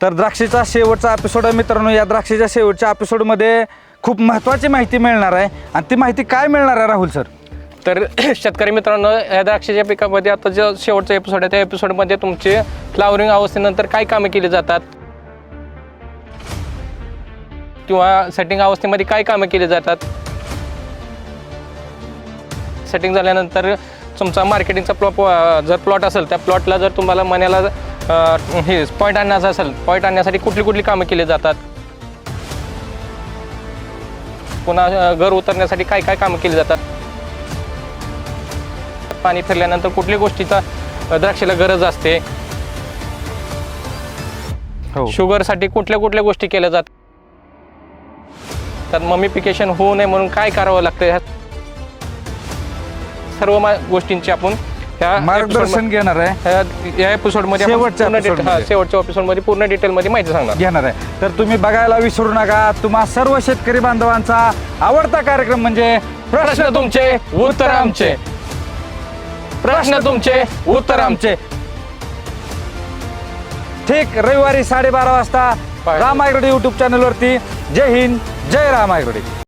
तर द्राक्षेचा शेवटचा एपिसोड आहे मित्रांनो. या द्राक्षेच्या शेवटच्या एपिसोडमध्ये खूप महत्त्वाची माहिती मिळणार आहे आणि ती माहिती काय मिळणार आहे राहुल सर? तर शेतकरी मित्रांनो, या द्राक्षाच्या पिकामध्ये आता जो शेवटचा एपिसोड आहे त्या एपिसोडमध्ये तुमचे फ्लावरिंग अवस्थेनंतर काय कामे केली जातात किंवा सेटिंग अवस्थेमध्ये काय कामे केली जातात, सेटिंग झाल्यानंतर तुमचा मार्केटिंगचा जर प्लॉट असेल त्या प्लॉटला जर तुम्हाला मण्याला हे पॉईंट आणायचा असेल, पॉईंट आणण्यासाठी कुठली कुठली कामं केली जातात, पुन्हा घर उतरण्यासाठी काय काय कामं केली जातात, पाणी फिरल्यानंतर कुठल्या गोष्टीचा द्राक्षाला गरज असते, शुगरसाठी कुठल्या कुठल्या गोष्टी केल्या जातात, त्यात ममिफिकेशन होऊ नये म्हणून काय करावं लागतं, ह्या सर्व गोष्टींची आपण मार्गदर्शन घेणार आहे या एपिसोडमध्ये शेवटच्या एपिसोडमध्ये पूर्ण डिटेलमध्ये माहिती घेणार आहे. तर तुम्ही बघायला विसरू नका. तुम्हा सर्व शेतकरी बांधवांचा आवडता कार्यक्रम म्हणजे प्रश्न तुमचे उत्तर आमचे, प्रश्न तुमचे उत्तर आमचे. ठीक रविवारी 12:30 वाजता राम ॲग्रोटेक यूट्यूब चॅनलवरती. जय हिंद, जय राम ॲग्रोटेक.